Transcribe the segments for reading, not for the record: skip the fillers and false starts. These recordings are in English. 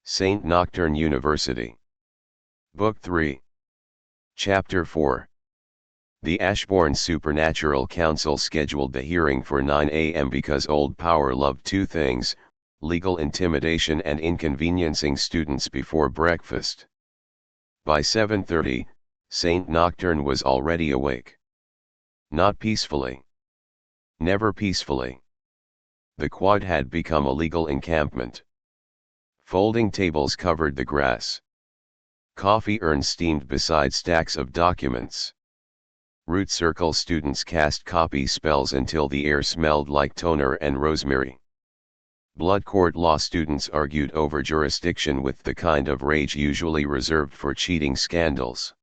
Saint Nocturne University. Book 3. Chapter 4. The Ashbourne Supernatural Council scheduled the hearing for 9 a.m. because Old Power loved two things: legal intimidation and inconveniencing students before breakfast. By 7:30, Saint Nocturne was already awake. Not peacefully. Never peacefully. The quad had become a legal encampment. Folding tables covered the grass. Coffee urns steamed beside stacks of documents. Root Circle students cast copy spells until the air smelled like toner and rosemary. Blood Court law students argued over jurisdiction with the kind of rage usually reserved for cheating scandals.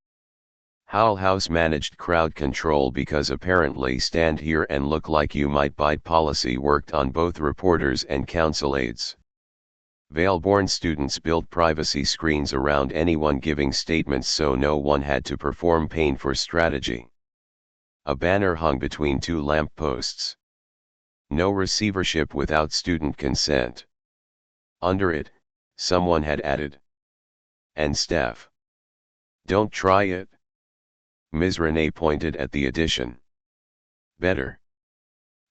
Hull House managed crowd control because apparently stand here and look like you might bite policy worked on both reporters and council aides. Vale-born students built privacy screens around anyone giving statements so no one had to perform pain for strategy. A banner hung between two lampposts. No receivership without student consent. Under it, someone had added. And staff. Don't try it. Ms. Renee pointed at the addition. Better.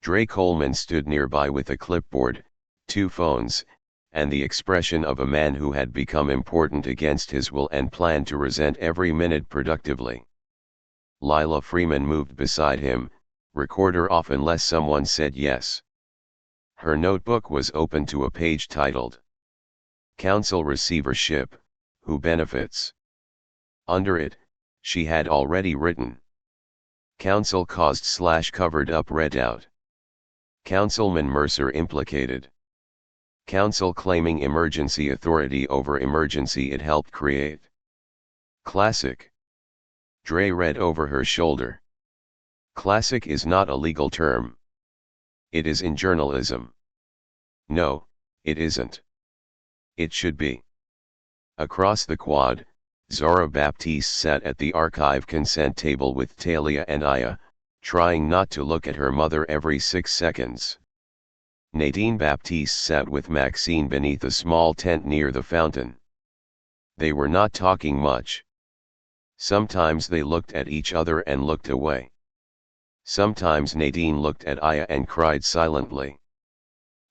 Dre Coleman stood nearby with a clipboard, two phones, and the expression of a man who had become important against his will and planned to resent every minute productively. Lila Freeman moved beside him, recorder off unless someone said yes. Her notebook was open to a page titled Council Receivership, Who Benefits? Under it, she had already written. Council caused/covered up read out. Councilman Mercer implicated. Council claiming emergency authority over emergency it helped create. Classic. Dre read over her shoulder. Classic is not a legal term. It is in journalism. No, it isn't. It should be. Across the quad, Zora Baptiste sat at the archive consent table with Talia and Aya, trying not to look at her mother every 6 seconds. Nadine Baptiste sat with Maxine beneath a small tent near the fountain. They were not talking much. Sometimes they looked at each other and looked away. Sometimes Nadine looked at Aya and cried silently.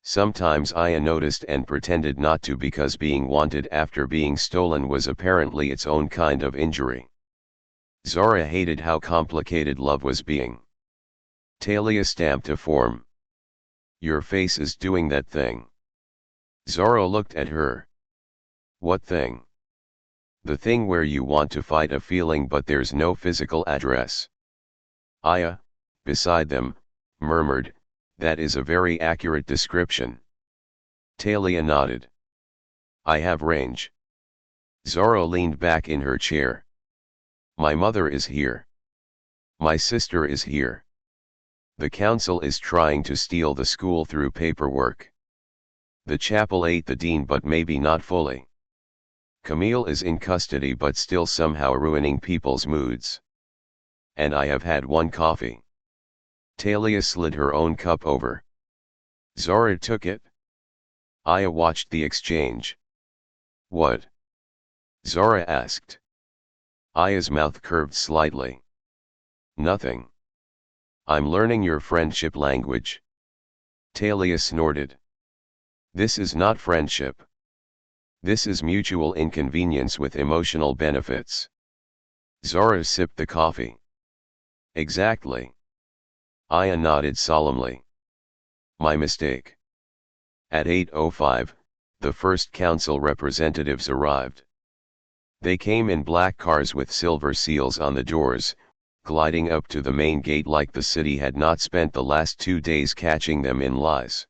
Sometimes Aya noticed and pretended not to because being wanted after being stolen was apparently its own kind of injury. Zora hated how complicated love was being. Talia stamped a form. Your face is doing that thing. Zora looked at her. What thing? The thing where you want to fight a feeling but there's no physical address. Aya, beside them, murmured, that is a very accurate description. Talia nodded. I have range. Zora leaned back in her chair. My mother is here. My sister is here. The council is trying to steal the school through paperwork. The chapel ate the dean but maybe not fully. Camille is in custody but still somehow ruining people's moods. And I have had one coffee. Talia slid her own cup over. Zora took it. Aya watched the exchange. What? Zora asked. Aya's mouth curved slightly. Nothing. I'm learning your friendship language. Talia snorted. This is not friendship. This is mutual inconvenience with emotional benefits. Zora sipped the coffee. Exactly. Aya nodded solemnly. My mistake. At 8:05, the first council representatives arrived. They came in black cars with silver seals on the doors, gliding up to the main gate like the city had not spent the last 2 days catching them in lies.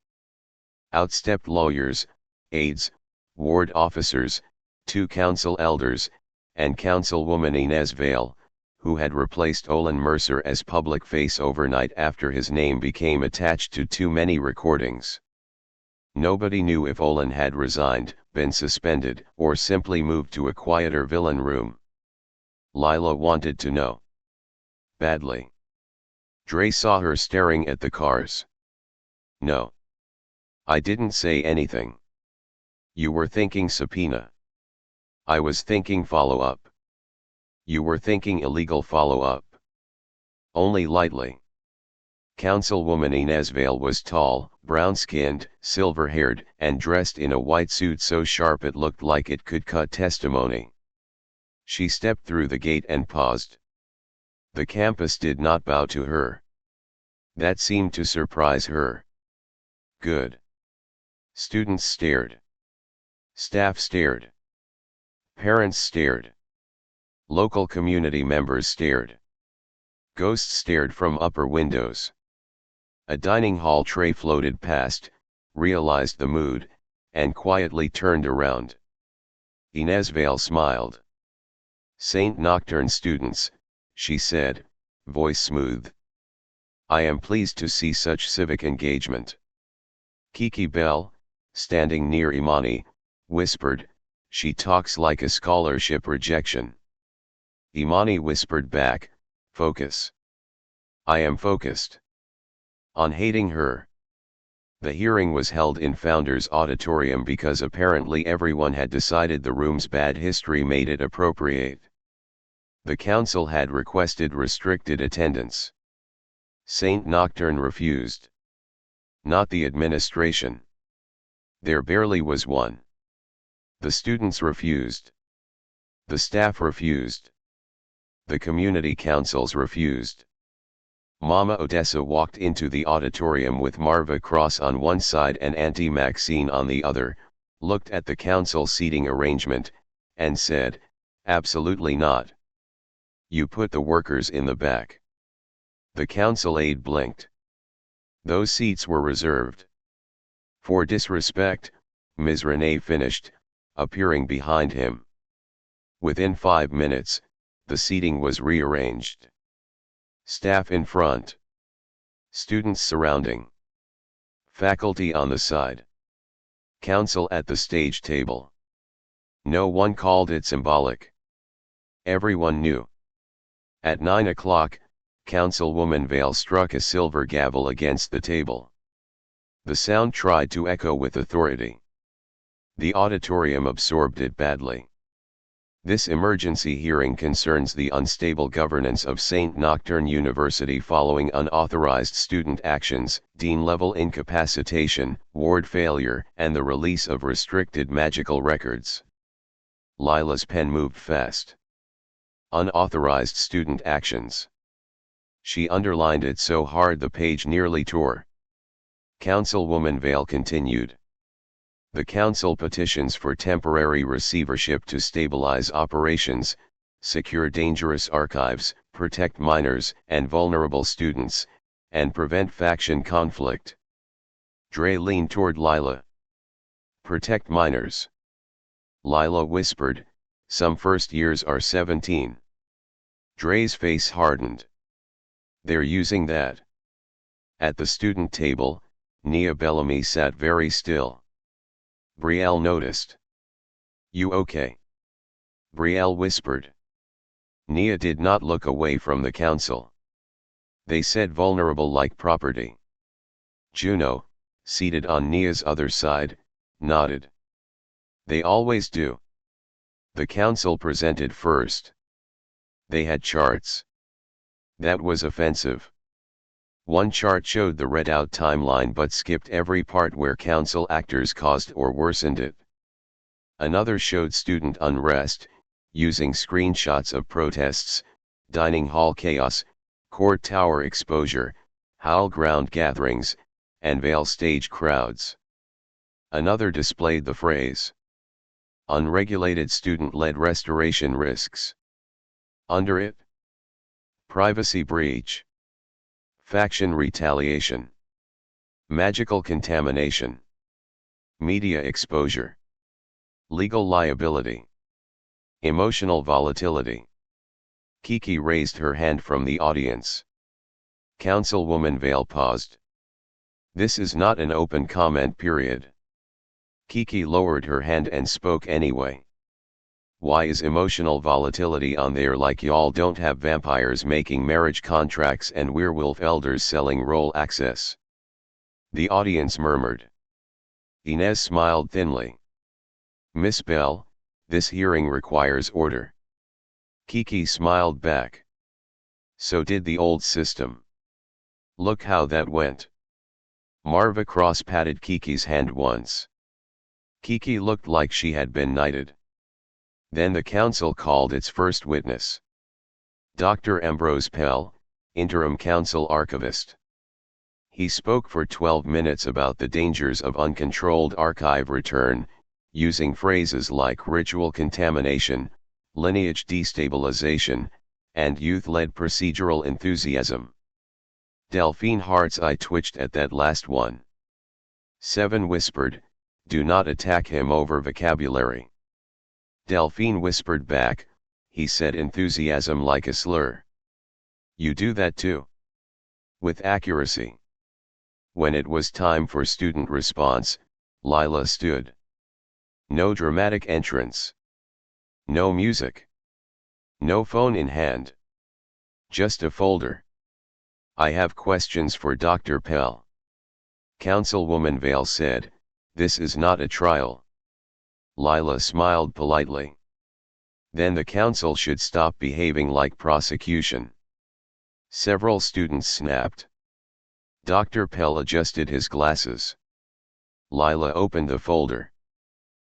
Out stepped lawyers, aides, ward officers, 2 council elders, and councilwoman Inez Vale, who had replaced Olin Mercer as public face overnight after his name became attached to too many recordings. Nobody knew if Olin had resigned, been suspended, or simply moved to a quieter villain room. Lila wanted to know. Badly. Dre saw her staring at the cars. No. I didn't say anything. You were thinking subpoena. I was thinking follow-up. You were thinking illegal follow-up. Only lightly. Councilwoman Inez Vale was tall, brown-skinned, silver-haired, and dressed in a white suit so sharp it looked like it could cut testimony. She stepped through the gate and paused. The campus did not bow to her. That seemed to surprise her. Good. Students stared. Staff stared. Parents stared. Local community members stared. Ghosts stared from upper windows. A dining hall tray floated past, realized the mood, and quietly turned around. Inez Vale smiled. Saint Nocturne students, she said, voice smooth. I am pleased to see such civic engagement. Kiki Bell, standing near Imani, whispered, she talks like a scholarship rejection. Imani whispered back, focus. I am focused. On hating her. The hearing was held in Founders Auditorium because apparently everyone had decided the room's bad history made it appropriate. The council had requested restricted attendance. Saint Nocturne refused. Not the administration. There barely was one. The students refused. The staff refused. The community councils refused. Mama Odessa walked into the auditorium with Marva Cross on one side and Auntie Maxine on the other, looked at the council seating arrangement, and said, absolutely not. You put the workers in the back. The council aide blinked. Those seats were reserved. For disrespect, Ms. Renee finished, appearing behind him. Within 5 minutes, the seating was rearranged. Staff in front. Students surrounding. Faculty on the side. Council at the stage table. No one called it symbolic. Everyone knew. At 9 o'clock, Councilwoman Vale struck a silver gavel against the table. The sound tried to echo with authority. The auditorium absorbed it badly. This emergency hearing concerns the unstable governance of Saint Nocturne University following unauthorized student actions, dean-level incapacitation, ward failure, and the release of restricted magical records. Lila's pen moved fast. Unauthorized student actions. She underlined it so hard the page nearly tore. Councilwoman Vale continued. The council petitions for temporary receivership to stabilize operations, secure dangerous archives, protect minors and vulnerable students, and prevent faction conflict. Dre leaned toward Lila. Protect minors. Lila whispered, some first years are 17. Dre's face hardened. They're using that. At the student table, Nia Bellamy sat very still. Brielle noticed. You okay? Brielle whispered. Nia did not look away from the council. They said vulnerable like property. Juno, seated on Nia's other side, nodded. They always do. The council presented first. They had charts. That was offensive. One chart showed the read-out timeline but skipped every part where council actors caused or worsened it. Another showed student unrest, using screenshots of protests, dining hall chaos, court tower exposure, Howl ground gatherings, and Vale stage crowds. Another displayed the phrase, unregulated student-led restoration risks. Under it, privacy breach. Faction retaliation. Magical contamination. Media exposure. Legal liability. Emotional volatility. Kiki raised her hand from the audience. Councilwoman Vale paused. This is not an open comment period. Kiki lowered her hand and spoke anyway. Why is emotional volatility on there like y'all don't have vampires making marriage contracts and werewolf elders selling role access? The audience murmured. Inez smiled thinly. Miss Bell, this hearing requires order. Kiki smiled back. So did the old system. Look how that went. Marva cross-patted Kiki's hand once. Kiki looked like she had been knighted. Then the council called its first witness. Dr. Ambrose Pell, interim council archivist. He spoke for 12 minutes about the dangers of uncontrolled archive return, using phrases like ritual contamination, lineage destabilization, and youth-led procedural enthusiasm. Delphine Hart's eye twitched at that last one. Seven whispered, "Do not attack him over vocabulary." Delphine whispered back, "He said enthusiasm like a slur." "You do that too." With accuracy. When it was time for student response, Lila stood. No dramatic entrance. No music. No phone in hand. Just a folder. "I have questions for Dr. Pell." Councilwoman Vale said, "This is not a trial." Lila smiled politely. Then the council should stop behaving like prosecution. Several students snapped. Dr. Pell adjusted his glasses. Lila opened the folder.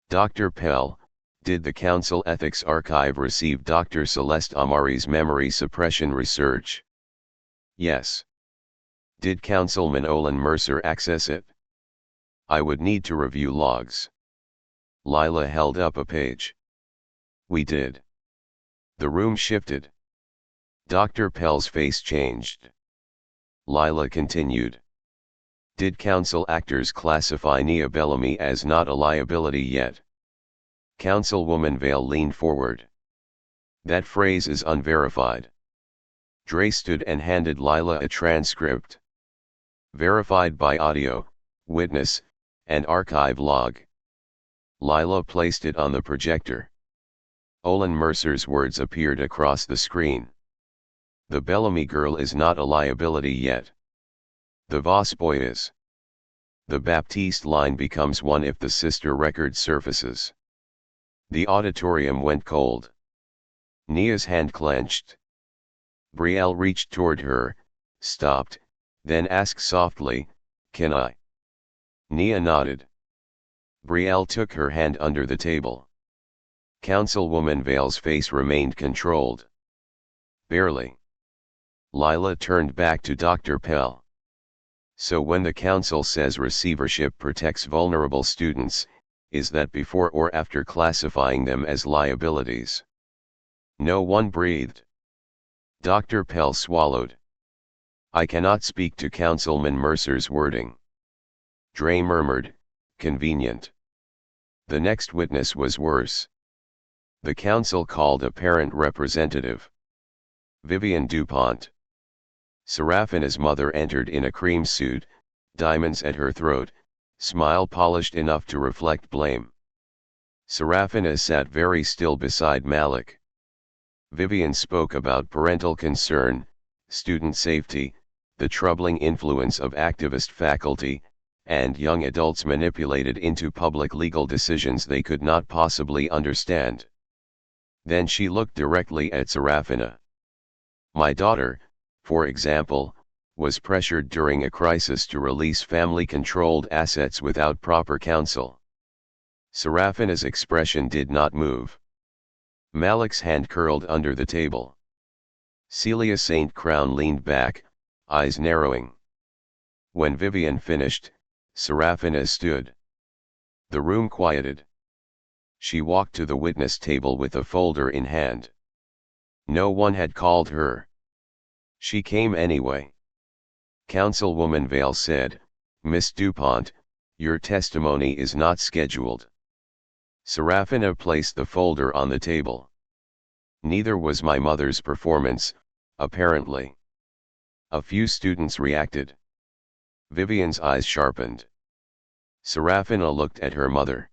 "Dr. Pell, did the Council Ethics Archive receive Dr. Celeste Amari's memory suppression research?" "Yes." "Did Councilman Olin Mercer access it?" "I would need to review logs." Lila held up a page. "We did." The room shifted. Dr. Pell's face changed. Lila continued. "Did council actors classify Nia Bellamy as not a liability yet?" Councilwoman Vale leaned forward. "That phrase is unverified." Dre stood and handed Lila a transcript. "Verified by audio, witness, and archive log." Lila placed it on the projector. Olin Mercer's words appeared across the screen. "The Bellamy girl is not a liability yet. The Voss boy is. The Baptiste line becomes one if the sister record surfaces." The auditorium went cold. Nia's hand clenched. Brielle reached toward her, stopped, then asked softly, "Can I?" Nia nodded. Brielle took her hand under the table. Councilwoman Vale's face remained controlled. "Barely." Lila turned back to Dr. Pell. "So when the council says receivership protects vulnerable students, is that before or after classifying them as liabilities?" No one breathed. Dr. Pell swallowed. "I cannot speak to Councilman Mercer's wording." Dre murmured, "Convenient." The next witness was worse. The council called a parent representative. Vivian DuPont. Serafina's mother entered in a cream suit, diamonds at her throat, smile polished enough to reflect blame. Serafina sat very still beside Malik. Vivian spoke about parental concern, student safety, the troubling influence of activist faculty, and young adults manipulated into public legal decisions they could not possibly understand. Then she looked directly at Serafina. "My daughter, for example, was pressured during a crisis to release family-controlled assets without proper counsel." Serafina's expression did not move. Malik's hand curled under the table. Celia St. Crown leaned back, eyes narrowing. When Vivian finished, Serafina stood. The room quieted. She walked to the witness table with a folder in hand. No one had called her. She came anyway. Councilwoman Vale said, "Miss DuPont, your testimony is not scheduled." Serafina placed the folder on the table. "Neither was my mother's performance, apparently." A few students reacted. Vivian's eyes sharpened. Serafina looked at her mother.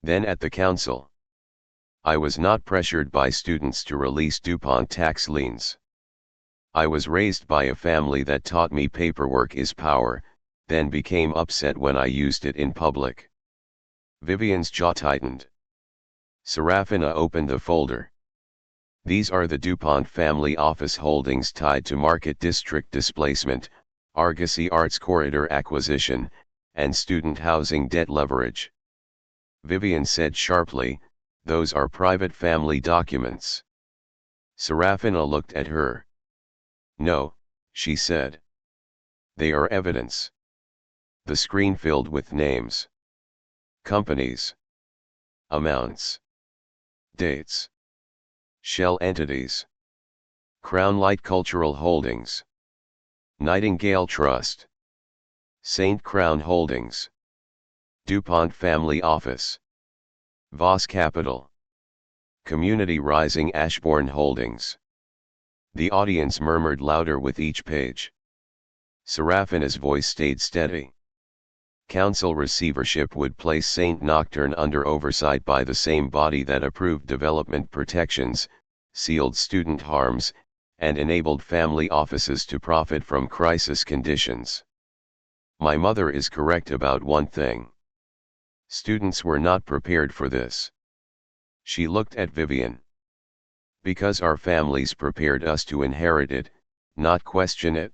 Then at the council. "I was not pressured by students to release DuPont tax liens. I was raised by a family that taught me paperwork is power, then became upset when I used it in public." Vivian's jaw tightened. Serafina opened the folder. These are the DuPont family office holdings tied to market district displacement, Argosy Arts Corridor acquisition, and student housing debt leverage. Vivian said sharply, "Those are private family documents." Serafina looked at her. "No," she said. "They are evidence." The screen filled with names. Companies. Amounts. Dates. Shell entities. Crown Light Cultural Holdings. Nightingale Trust. St. Crown Holdings. DuPont Family Office. Voss Capital. Community Rising Ashbourne Holdings. The audience murmured louder with each page. Serafina's voice stayed steady. Council receivership would place Saint Nocturne under oversight by the same body that approved development protections, sealed student harms, and enabled family offices to profit from crisis conditions. My mother is correct about one thing. Students were not prepared for this. She looked at Vivian. Because our families prepared us to inherit it, not question it.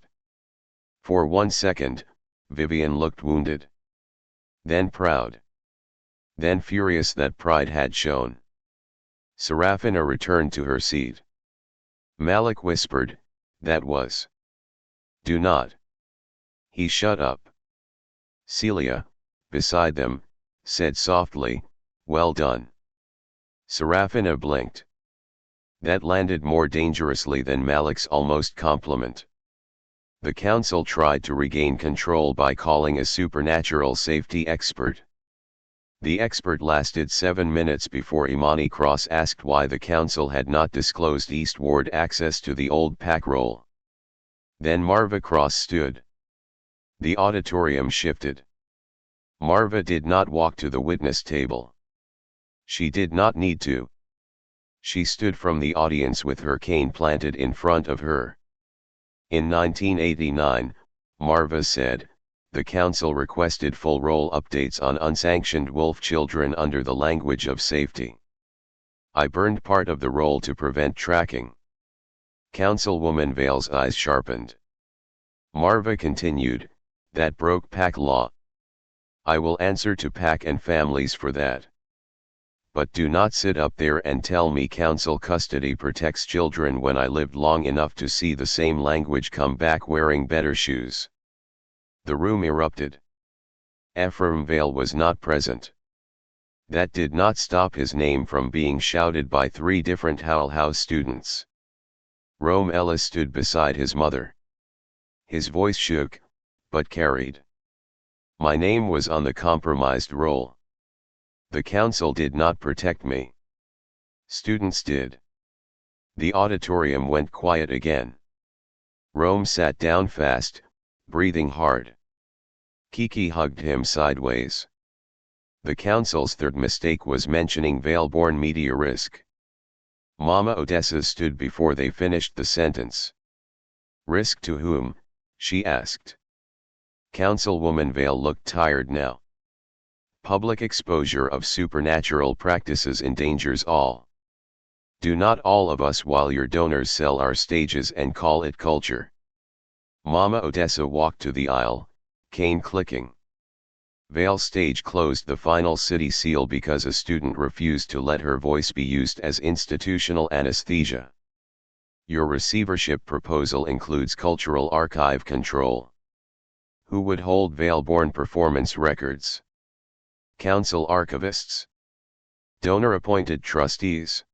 For 1 second, Vivian looked wounded. Then proud. Then furious that pride had shown. Serafina returned to her seat. Malik whispered, "That was. Do not." He shut up. Celia, beside them, said softly, "Well done." Serafina blinked. That landed more dangerously than Malik's almost compliment. The council tried to regain control by calling a supernatural safety expert. The expert lasted 7 minutes before Imani Cross asked why the council had not disclosed East Ward access to the old pack roll. Then Marva Cross stood. The auditorium shifted. Marva did not walk to the witness table. She did not need to. She stood from the audience with her cane planted in front of her. In 1989, Marva said, the council requested full roll updates on unsanctioned wolf children under the language of safety. I burned part of the roll to prevent tracking. Councilwoman Vale's eyes sharpened. Marva continued, that broke pack law. I will answer to pack and families for that. But do not sit up there and tell me council custody protects children when I lived long enough to see the same language come back wearing better shoes. The room erupted. Ephraim Vale was not present. That did not stop his name from being shouted by 3 different Howell House students. Rome Ellis stood beside his mother. His voice shook, but carried. My name was on the compromised roll. The council did not protect me. Students did. The auditorium went quiet again. Rome sat down fast, breathing hard. Kiki hugged him sideways. The council's third mistake was mentioning Vale-born media risk. Mama Odessa stood before they finished the sentence. Risk to whom? She asked. Councilwoman Vale looked tired now. Public exposure of supernatural practices endangers all. Do not all of us while your donors sell our stages and call it culture. Mama Odessa walked to the aisle, cane clicking. Vale stage closed the final city seal because a student refused to let her voice be used as institutional anesthesia. Your receivership proposal includes cultural archive control. Who would hold Vale-born performance records? Council archivists. Donor-appointed trustees.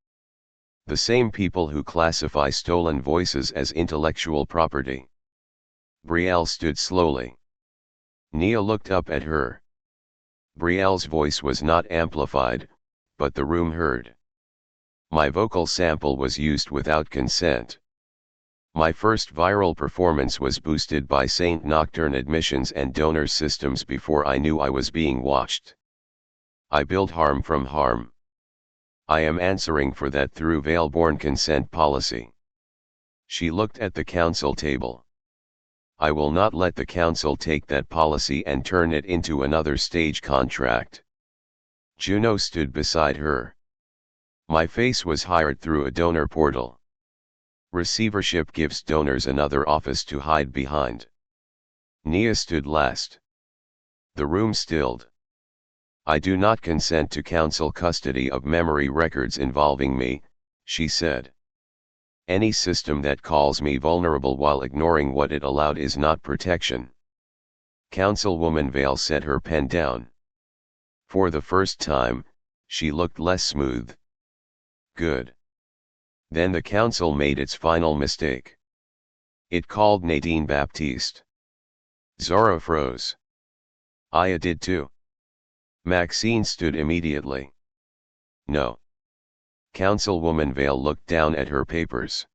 The same people who classify stolen voices as intellectual property. Brielle stood slowly. Nia looked up at her. Brielle's voice was not amplified, but the room heard. My vocal sample was used without consent. My first viral performance was boosted by Saint Nocturne admissions and donor systems before I knew I was being watched. I build harm from harm. I am answering for that through Vale-born consent policy. She looked at the council table. I will not let the council take that policy and turn it into another stage contract. Juno stood beside her. My face was hired through a donor portal. Receivership gives donors another office to hide behind. Nia stood last. The room stilled. I do not consent to counsel custody of memory records involving me, she said. Any system that calls me vulnerable while ignoring what it allowed is not protection. Councilwoman Vale set her pen down. For the first time, she looked less smooth. Good. Then the council made its final mistake. It called Nadine Baptiste. Zora froze. Aya did too. Maxine stood immediately. No. Councilwoman Vale looked down at her papers.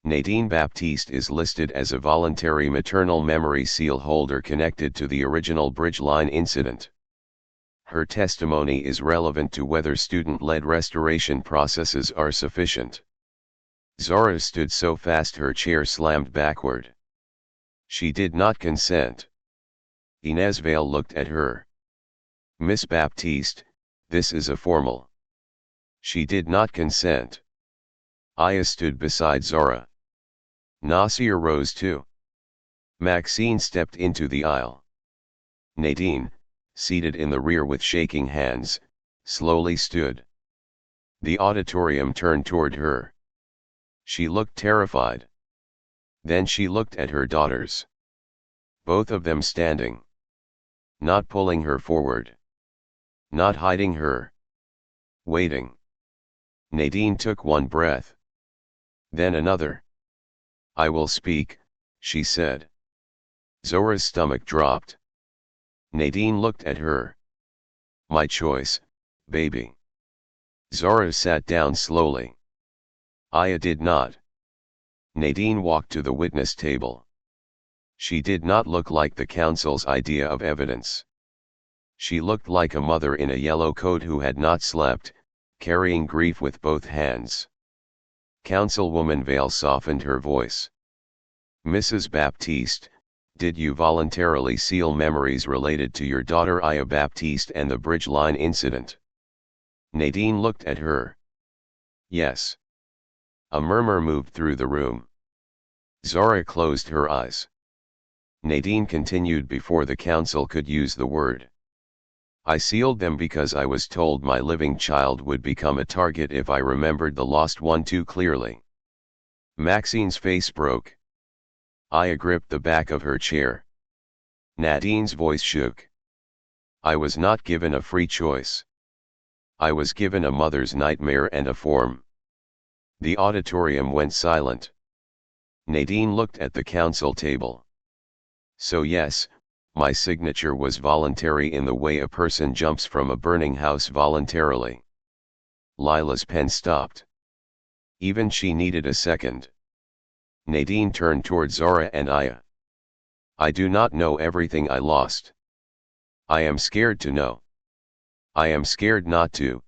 Nadine Baptiste is listed as a voluntary maternal memory seal holder connected to the original Bridgeline incident. Her testimony is relevant to whether student-led restoration processes are sufficient. Zora stood so fast her chair slammed backward. She did not consent. Inez Vale looked at her. Miss Baptiste, this is a formal. She did not consent. Aya stood beside Zora. Nasir rose too. Maxine stepped into the aisle. Nadine, seated in the rear with shaking hands, slowly stood. The auditorium turned toward her. She looked terrified. Then she looked at her daughters. Both of them standing. Not pulling her forward. Not hiding her. Waiting. Nadine took one breath. Then another. I will speak, she said. Zora's stomach dropped. Nadine looked at her. My choice, baby. Zora sat down slowly. Aya did not. Nadine walked to the witness table. She did not look like the council's idea of evidence. She looked like a mother in a yellow coat who had not slept, carrying grief with both hands. Councilwoman Vale softened her voice. Mrs. Baptiste, did you voluntarily seal memories related to your daughter Aya Baptiste and the Bridgeline incident? Nadine looked at her. Yes. A murmur moved through the room. Zora closed her eyes. Nadine continued before the council could use the word. I sealed them because I was told my living child would become a target if I remembered the lost one too clearly. Maxine's face broke. Aya gripped the back of her chair. Nadine's voice shook. I was not given a free choice. I was given a mother's nightmare and a form. The auditorium went silent. Nadine looked at the council table. So yes, my signature was voluntary in the way a person jumps from a burning house voluntarily. Lila's pen stopped. Even she needed a second. Nadine turned toward Zora and Aya. I do not know everything I lost. I am scared to know. I am scared not to.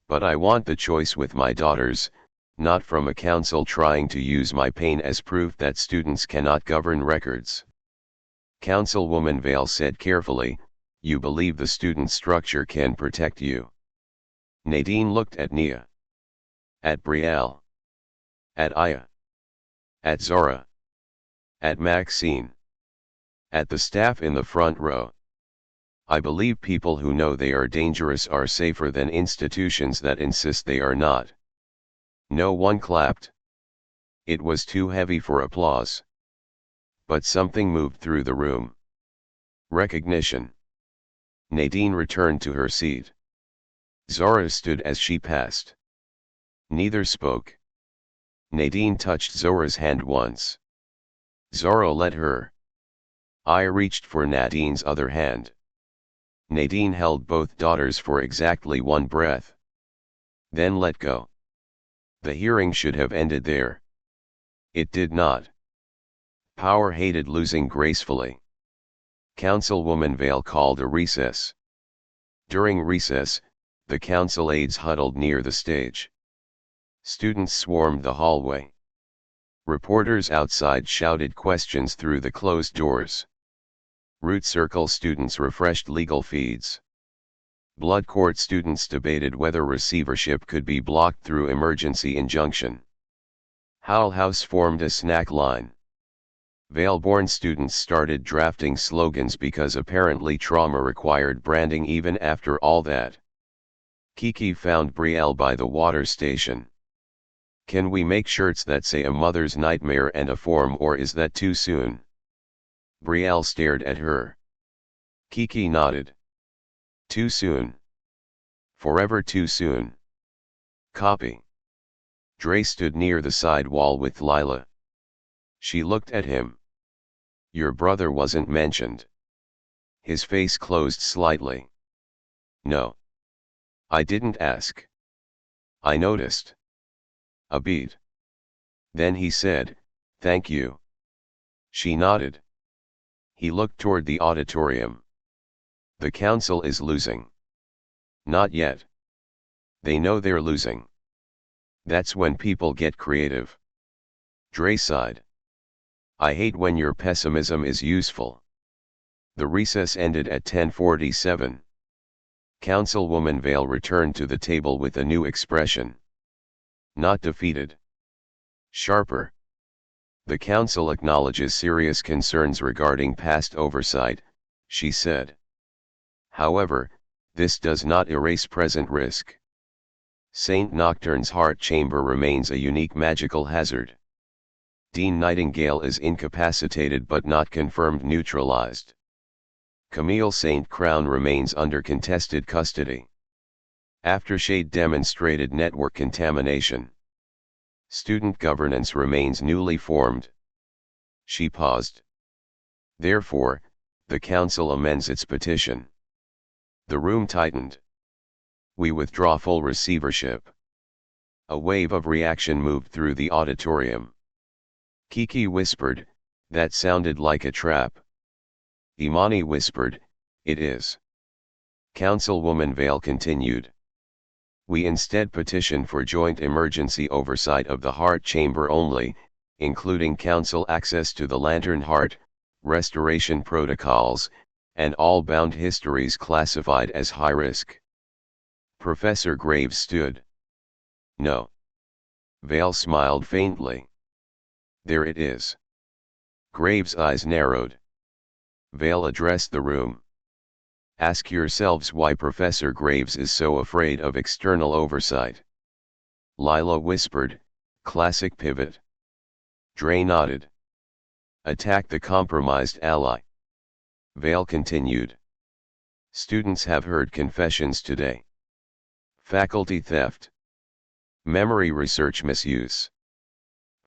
But I want the choice with my daughters, not from a council trying to use my pain as proof that students cannot govern records. Councilwoman Vale said carefully, you believe the student structure can protect you. Nadine looked at Nia. At Brielle. At Aya. At Zora. At Maxine. At the staff in the front row. I believe people who know they are dangerous are safer than institutions that insist they are not. No one clapped. It was too heavy for applause. But something moved through the room. Recognition. Nadine returned to her seat. Zora stood as she passed. Neither spoke. Nadine touched Zora's hand once. Zora let her. I reached for Nadine's other hand. Nadine held both daughters for exactly one breath. Then let go. The hearing should have ended there. It did not. Power hated losing gracefully. Councilwoman Vale called a recess. During recess, the council aides huddled near the stage. Students swarmed the hallway. Reporters outside shouted questions through the closed doors. Root Circle students refreshed legal feeds. Blood court students debated whether receivership could be blocked through emergency injunction. Hull House formed a snack line. Vale-born students started drafting slogans because apparently trauma required branding even after all that. Kiki found Brielle by the water station. Can we make shirts that say a mother's nightmare and a form, or is that too soon? Brielle stared at her. Kiki nodded. Too soon. Forever too soon. Copy. Dre stood near the side wall with Lila. She looked at him. Your brother wasn't mentioned. His face closed slightly. No. I didn't ask. I noticed. A beat. Then he said, thank you. She nodded. He looked toward the auditorium. The council is losing. Not yet. They know they're losing. That's when people get creative. Dre sighed. I hate when your pessimism is useful. The recess ended at 10:47. Councilwoman Vale returned to the table with a new expression. Not defeated. Sharper. The council acknowledges serious concerns regarding past oversight, she said. However, this does not erase present risk. Saint Nocturne's heart chamber remains a unique magical hazard. Dean Nightingale is incapacitated but not confirmed neutralized. Camille St. Crown remains under contested custody. Aftershade demonstrated network contamination. Student governance remains newly formed. She paused. Therefore, the council amends its petition. The room tightened. We withdraw full receivership. A wave of reaction moved through the auditorium. Kiki whispered, that sounded like a trap. Imani whispered, it is. Councilwoman Vale continued. We instead petition for joint emergency oversight of the heart chamber only, including council access to the lantern heart, restoration protocols, and all bound histories classified as high risk. Professor Graves stood. No. Vale smiled faintly. There it is. Graves' eyes narrowed. Vale addressed the room. Ask yourselves why Professor Graves is so afraid of external oversight. Lila whispered, classic pivot. Dre nodded. Attack the compromised ally. Vale continued. Students have heard confessions today. Faculty theft. Memory research misuse.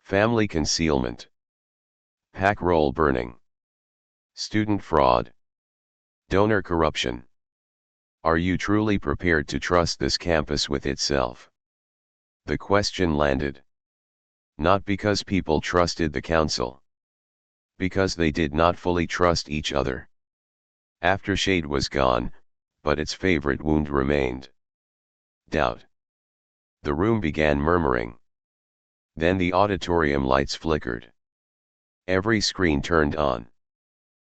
Family concealment. Pack roll burning. Student fraud. Donor corruption. Are you truly prepared to trust this campus with itself? The question landed. Not because people trusted the council. Because they did not fully trust each other. Aftershade was gone, but its favorite wound remained. Doubt. The room began murmuring. Then the auditorium lights flickered. Every screen turned on.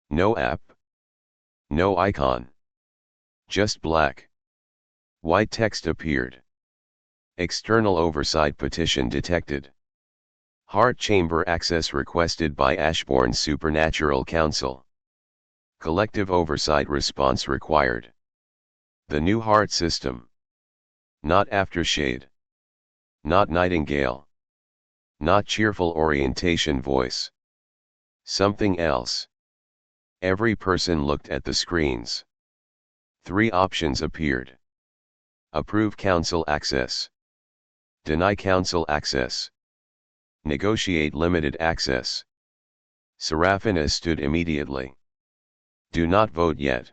No app. No icon. Just black. White text appeared. External oversight petition detected. Heart chamber access requested by Ashbourne Supernatural Council. Collective oversight response required. The new heart system. Not Aftershade. Not Nightingale. Not cheerful orientation voice. Something else. Every person looked at the screens. 3 options appeared. Approve council access. Deny council access. Negotiate limited access. Serafina stood immediately. Do not vote yet.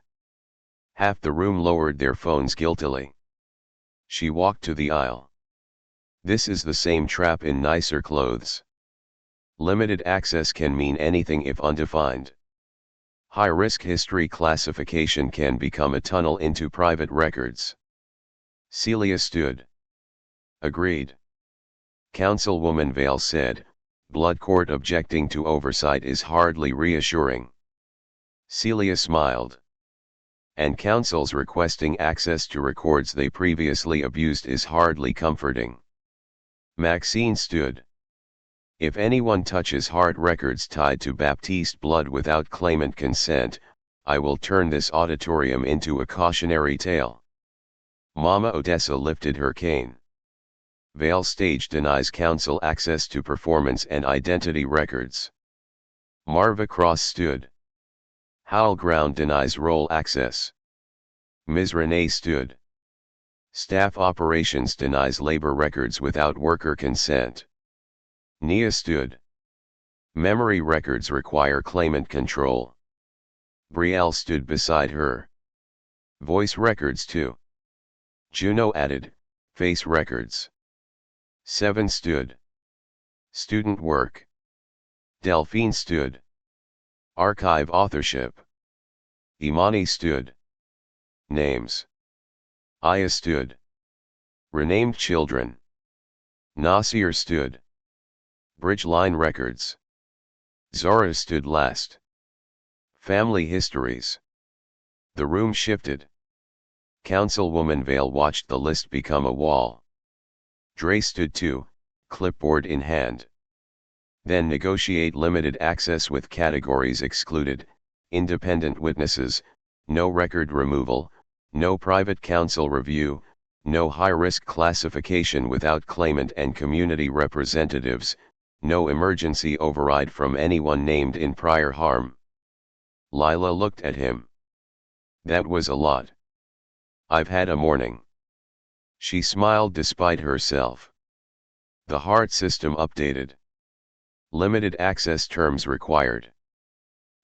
Half the room lowered their phones guiltily. She walked to the aisle. This is the same trap in nicer clothes. Limited access can mean anything if undefined. High-risk history classification can become a tunnel into private records. Celia stood. Agreed. Councilwoman Vale said, blood court objecting to oversight is hardly reassuring. Celia smiled. and councils requesting access to records they previously abused is hardly comforting. Maxine stood. If anyone touches hard records tied to Baptiste blood without claimant consent, I will turn this auditorium into a cautionary tale. Mama Odessa lifted her cane. Vale Stage denies council access to performance and identity records. Marva Cross stood. Howell Ground denies role access. Ms. Renee stood. Staff Operations denies labor records without worker consent. Nia stood. Memory records require claimant control. Brielle stood beside her. Voice records too. Juno added, face records. 7 stood. Student work. Delphine stood. Archive authorship. Imani stood. Names. Aya stood. Renamed children. Nasir stood. Bridge line records. Zora stood last. Family histories. The room shifted. Councilwoman Vale watched the list become a wall. Dre stood too, clipboard in hand. Then negotiate limited access with categories excluded, independent witnesses, no record removal, no private counsel review, no high-risk classification without claimant and community representatives, no emergency override from anyone named in prior harm. Lila looked at him. That was a lot. I've had a morning. She smiled despite herself. The heart system updated. Limited access terms required.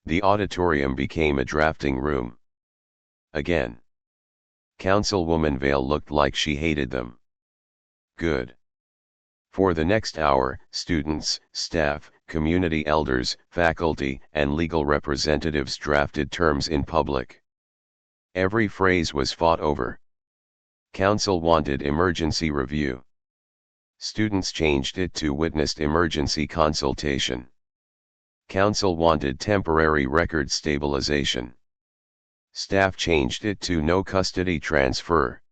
The auditorium became a drafting room. Again. Councilwoman Vale looked like she hated them. Good. For the next hour, students, staff, community elders, faculty, and legal representatives drafted terms in public. Every phrase was fought over. Council wanted emergency review. Students changed it to witnessed emergency consultation. Council wanted temporary record stabilization. Staff changed it to no custody transfer.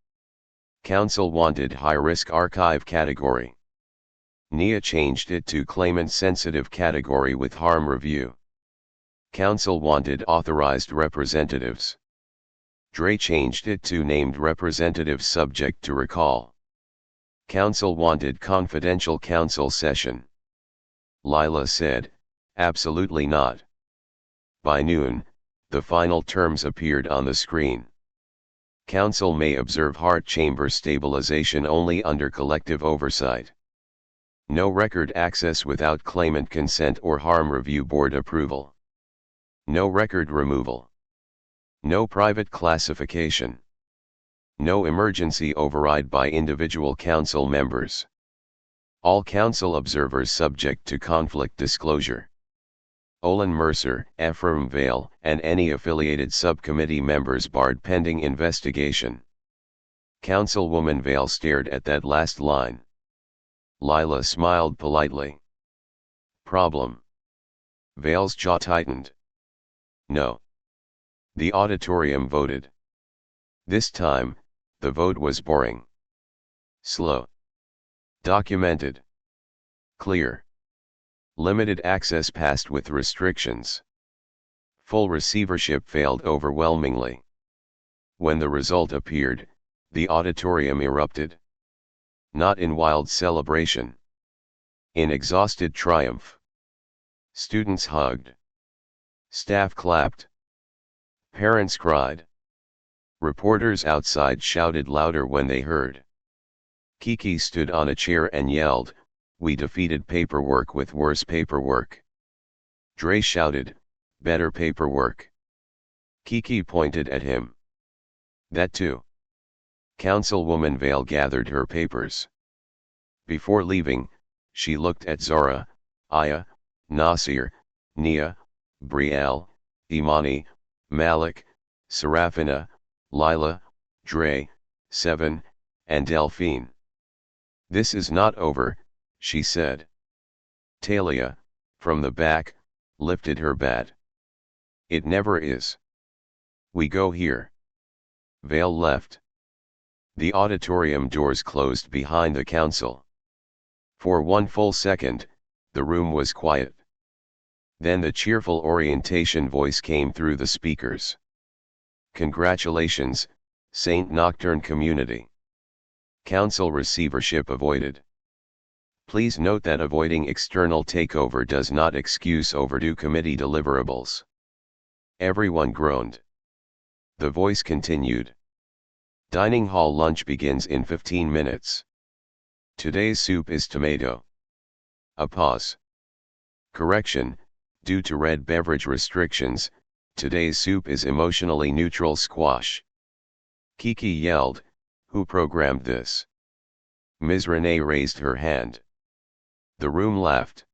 Council wanted high-risk archive category. Nia changed it to claimant-sensitive category with harm review. Council wanted authorized representatives. Dre changed it to named representatives subject to recall. Council wanted confidential council session. Lila said, absolutely not. By noon, the final terms appeared on the screen. Council may observe heart chamber stabilization only under collective oversight. No record access without claimant consent or harm review board approval. No record removal. No private classification. No emergency override by individual council members. All council observers subject to conflict disclosure. Olin Mercer, Ephraim Vale, and any affiliated subcommittee members barred pending investigation. Councilwoman Vale stared at that last line. Lila smiled politely. Problem. Vale's jaw tightened. No. The auditorium voted. This time, the vote was boring. Slow. Documented. Clear. Limited access passed with restrictions. Full receivership failed overwhelmingly. When the result appeared, the auditorium erupted. Not in wild celebration. In exhausted triumph. Students hugged. Staff clapped. Parents cried. Reporters outside shouted louder when they heard. Kiki stood on a chair and yelled, "We defeated paperwork with worse paperwork." Dre shouted, "Better paperwork." Kiki pointed at him. That too. Councilwoman Vale gathered her papers. Before leaving, she looked at Zora, Aya, Nasir, Nia, Brielle, Imani, Malik, Serafina, Lila, Dre, 7, and Delphine. "This is not over," she said. Talia, from the back, lifted her bat. "It never is. We go here." Vale left. The auditorium doors closed behind the council. For one full second, the room was quiet. Then the cheerful orientation voice came through the speakers. Congratulations, Saint Nocturne community. Council receivership avoided. Please note that avoiding external takeover does not excuse overdue committee deliverables. Everyone groaned. The voice continued. Dining hall lunch begins in 15 minutes. Today's soup is tomato. A pause. Correction, due to red beverage restrictions, today's soup is emotionally neutral squash. Kiki yelled, "Who programmed this?" Ms. Renee raised her hand. The room laughed.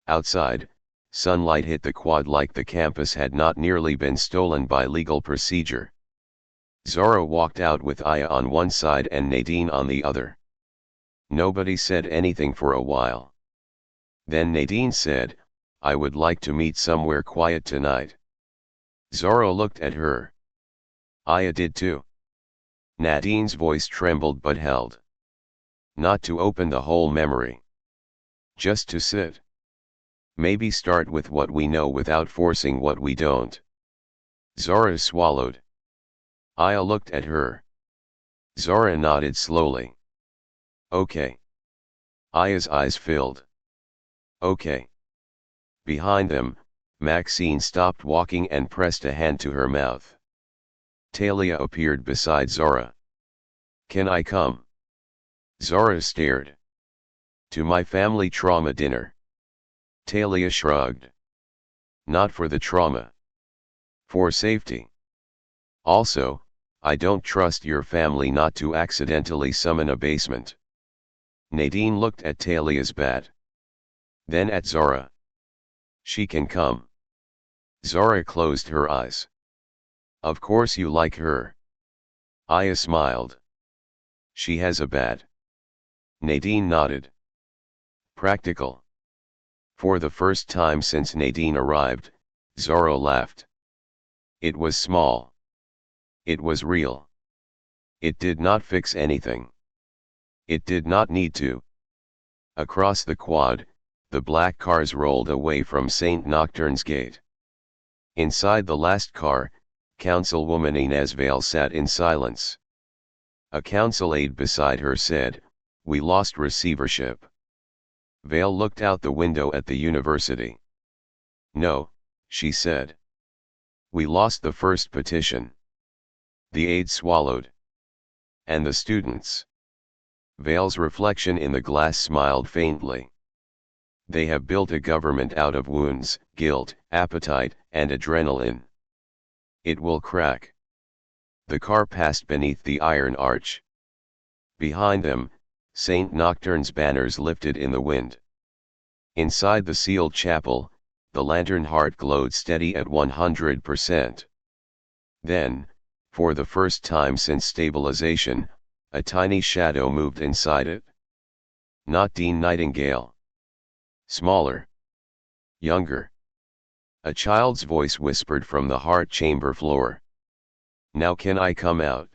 Outside, sunlight hit the quad like the campus had not nearly been stolen by legal procedure. Zora walked out with Aya on one side and Nadine on the other. Nobody said anything for a while. Then Nadine said, "I would like to meet somewhere quiet tonight." Zora looked at her. Aya did too. Nadine's voice trembled but held. Not to open the whole memory. Just to sit. Maybe start with what we know without forcing what we don't. Zora swallowed. Aya looked at her. Zora nodded slowly. Okay. Aya's eyes filled. Okay. Behind them, Maxine stopped walking and pressed a hand to her mouth. Talia appeared beside Zora. "Can I come?" Zora stared. "To my family trauma dinner." Talia shrugged. "Not for the trauma. For safety. Also, I don't trust your family not to accidentally summon a basement." Nadine looked at Talia's bat. Then at Zora. "She can come." Zora closed her eyes. "Of course you like her." Aya smiled. "She has a bat." Nadine nodded. "Practical." For the first time since Nadine arrived, Zora laughed. It was small. It was real. It did not fix anything. It did not need to. Across the quad, the black cars rolled away from Saint Nocturne's gate. Inside the last car, Councilwoman Inez Vale sat in silence. A council aide beside her said, "We lost receivership." Vale looked out the window at the university. "No," she said. "We lost the first petition." The aide swallowed. "And the students?" Vale's reflection in the glass smiled faintly. "They have built a government out of wounds, guilt, appetite, and adrenaline. It will crack." The car passed beneath the iron arch. Behind them, Saint Nocturne's banners lifted in the wind. Inside the sealed chapel, the lantern heart glowed steady at 100%. Then, for the first time since stabilization, a tiny shadow moved inside it. Not Dean Nightingale. Smaller. Younger. A child's voice whispered from the heart chamber floor. "Now can I come out?"